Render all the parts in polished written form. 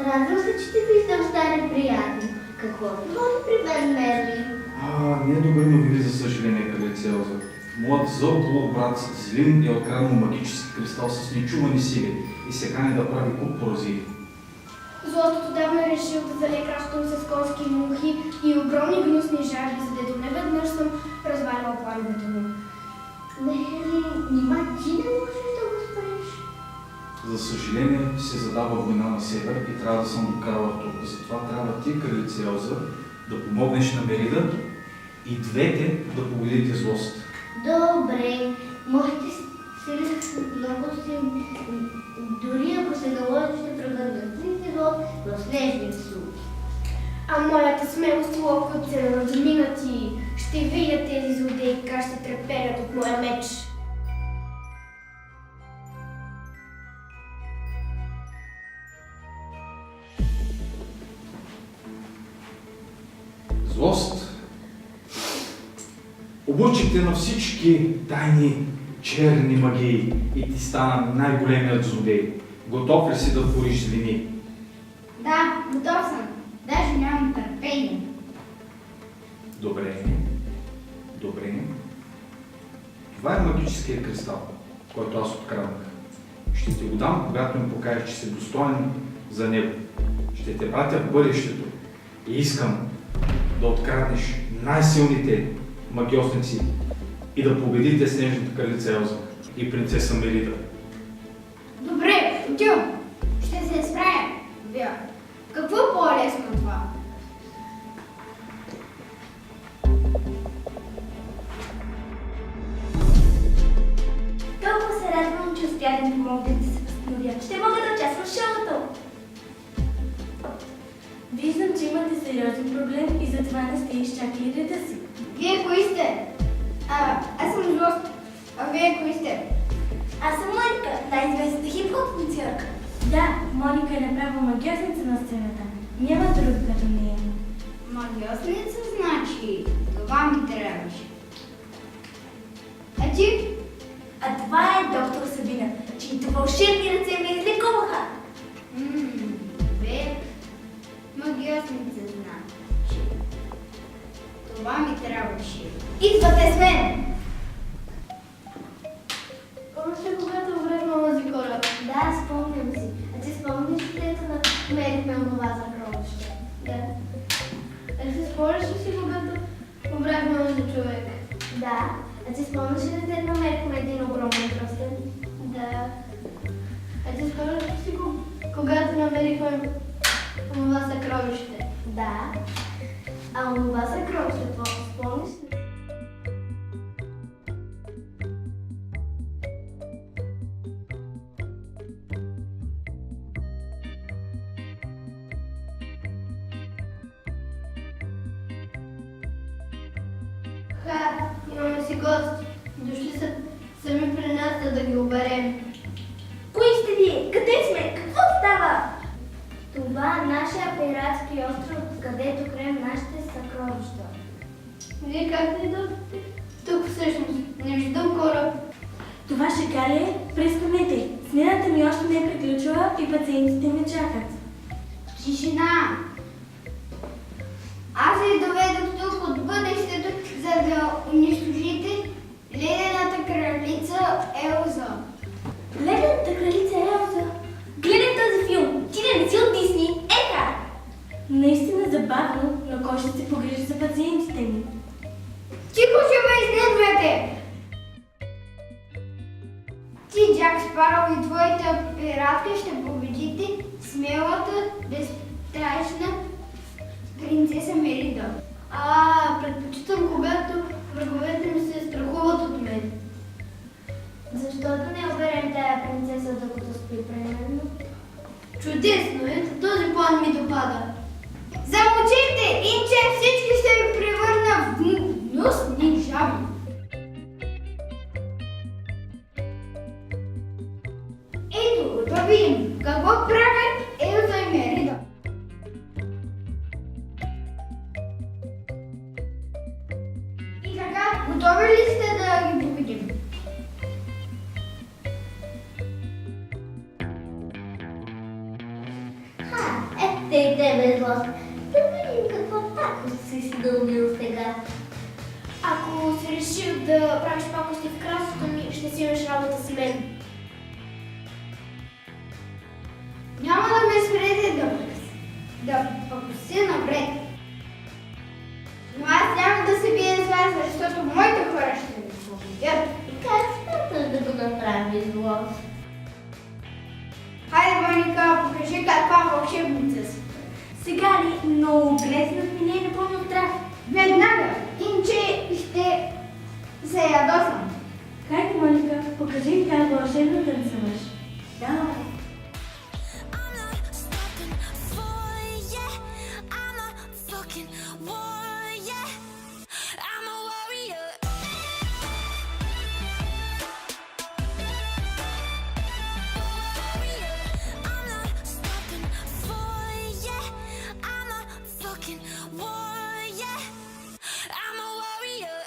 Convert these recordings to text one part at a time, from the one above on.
Радвам се, че те виждам, стари приятели. Какво води при мен, Мерли? Не е добре новини, за съжаление, кралица Елза. Моят зъл полубрат Злин е откраднал магически кристал с нечувани сили и се кани да прави куп поразии. Злото отдавна е решил да залее кращото ми с конски мухи и огромни гнусни жаби, за дето неведнъж съм разваляла плановете му. Мерли, нима ти не можеш да го спреш? За съжаление се задава война на север и трябва да съм докарала тук. Затова трябва ти, кралица Елза, да помогнеш на Мерида и двете да победите злост. Добре, моите сили са много силни. Дори ако се наложи, ще превърна зло в снежни слуги. А моята смелост и ловкост се разминат и ще видят тези злодеи как ще треперят от моя меч. Злост. Обучихте на всички тайни черни магии и ти стана най-големият злодей. Готов ли си да твориш злини? Да, готов съм. Даже нямам търпение. Добре. Добре. Това е магическия кристал, който аз откраднах. Ще ти го дам, когато ми покажеш, че си достоен за него. Ще те пратя в бъдещето и искам да откраднеш най-силните магиосници и да победите снежната кралица Елза и принцеса Мерида. Добре, отивам. Ще се справя. Вие. Какво е по-лесно от това? Толкова се радвам, че успях да ми помогнете да се възстановя. Ще мога да участвам в шоуто. Виждам, че имате сериозен проблем и затова не сте изчакали реда си. Вие кои сте? Аз съм Злост. А вие кои сте? Аз съм Моника, най-известната хип-хоп танцорка. Да, Моника е направо магиосница на сцената. Няма друг като нея. Магиосница, значи. Това ми трябваше. А ти? А това е доктор Сабина, чието вълшебни ръце ме излекуваха. Вие магиосница, значи. Това ми трябваше. Идвате с мен! Помниш ли, когато връзна този кораб? Да, спомням си. А ти спомниш ли, дето намерихме онова закровище? Да. А ти спомниш ли си, когато обрахме този човек? Да. А ти спомниш ли, дето намерихме един огромен пръстен? Да. А ти спомниш ли си, когато намерихме онова съкровище? Да. А онова закровище, спомниш ли? Имаме си гости. Дошли са сами при нас, за да ги оберем. Кои сте вие? Къде сме? Какво става? Това е нашия пиратски остров, където крием нашите съкровища. Вие как дойдохте? Тук всъщност не виждам кораб. Това шега ли е? Престанете. Смяната ми още не е приключила и пациентите ме чакат. Тишина! Аз ви доведох тук от бъдещето, за да унищожите ледената кралица Елза. Ледената кралица Елза. Гледай този филм. Ти не си от Дисни. Еха! Наистина забавно, но кой ще се погрижи за пациентите ми? Тихо ще ме изследвате! Ти, Джак Спароу, и твоята пиратка ще победите смелата, безстрашна принцеса Мерида. Предпочитам, когато враговете ми се страхуват от мен. Защото не оберем тая принцеса, докато спи примерно? Чудесно, ето този план ми допада. Замълчите, инче всички ще ви превърна в гнусни жаби. Ето, да видим какво правят Елза и Мерида. И така, готови ли сте да ги победим? тебе излъз. Да видим какво пакост си наумил сега. Ако си решил да правиш пакости в красото ми, ще си имаш работа с мен. Няма да ме спрете да пакостя напред. Но аз няма да се бия с вас, защото моите хора ще ми победят. И как смяташ да го направи излъз? Хайде, Ваника, покажи каква вълшебница си. Сега ли? Но глеснат ми не е напълно страх. Веднага, иначе ще се ядосам. Хайде, Моника, покажи ми как вълшебната да се мъж. Давай. I'm not stopping for ya. I'm a fucking warrior. I'm a warrior. I'm not stopping for ya. I'm a fucking warrior. I'm a warrior.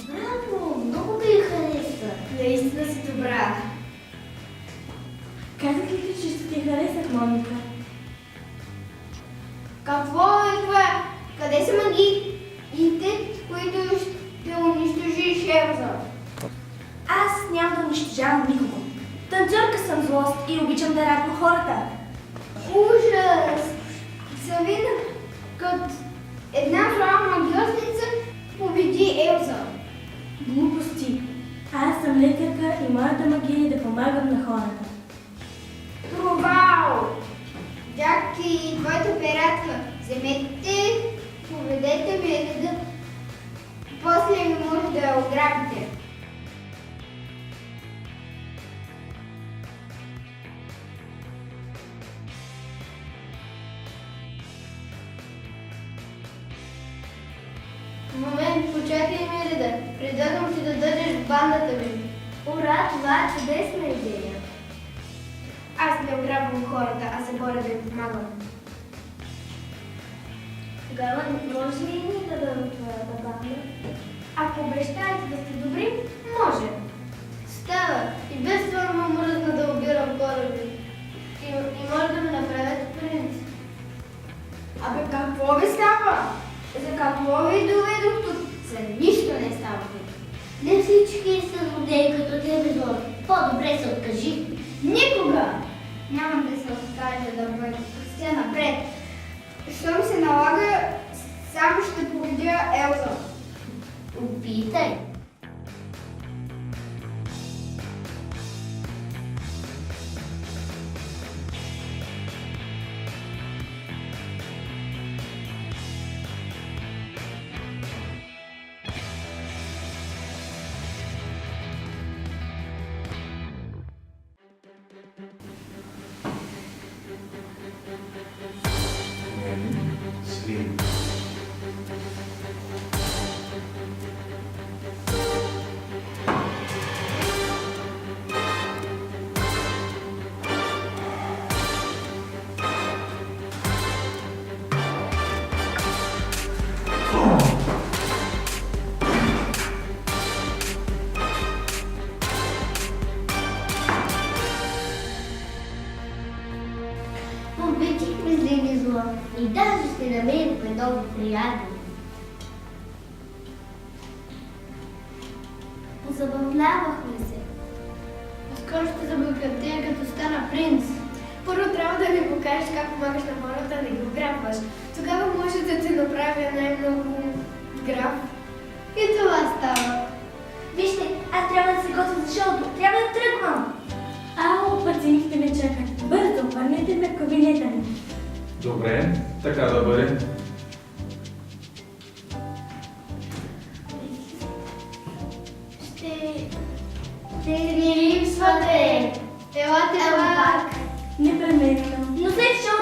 Браво, много ви хареса. Наистина си добра. Казах ли, че ще ти харесах, Моника? Какво е това? Къде са магиите, които ще унищожиш Елза? Аз няма да унищожавам никого. Танцорка съм злост и обичам да радвам хората. Ужас! Савина, като една зла магиосница победи Елза. Глупости. Аз съм лекарка и моята магия е да помагам на хората. Провал! Джак и твоята пиратка, вземете, поведете ми реда. После ми може да я ограбите. Момент, почакай ми реда. Предлагам ти да държиш в бандата ми. Ура, това е чудесна идея. Аз не ограбвам хората, а се боря да им помагам. Тогава може ли ни да дадем твоята банда? Ако обещаете да сте добри, може. Става. И без това ме мръзна да обирам кораби. И може да ме направят принц. Абе, какво ви става? За какво ви доведох тук? За нищо не става. Не всички са злодеи като тебе, Зло. По-добре се откажи. Никога нямам да се откажа да бъда напред. Що ми се налага, само ще победя Елза. Опитай. Слим. Победихме злини зло и даже ще намерихме много приятели. Позабавлявахме се. Скоро ще забогатея, като стана принц. Първо трябва да ми покажеш как помагаш на хората, да ги ограбваш. Тогава може да те направя най-много граф. И това става. Вижте, аз трябва да се готвя за шоуто. Трябва да тръгвам. Ало, пациентите ме чакат. Бързо, върнете ме в кабинета ми. Добре, така да бъде. Ще ни липсвате. Елате пак. Непременно. Но след шоуто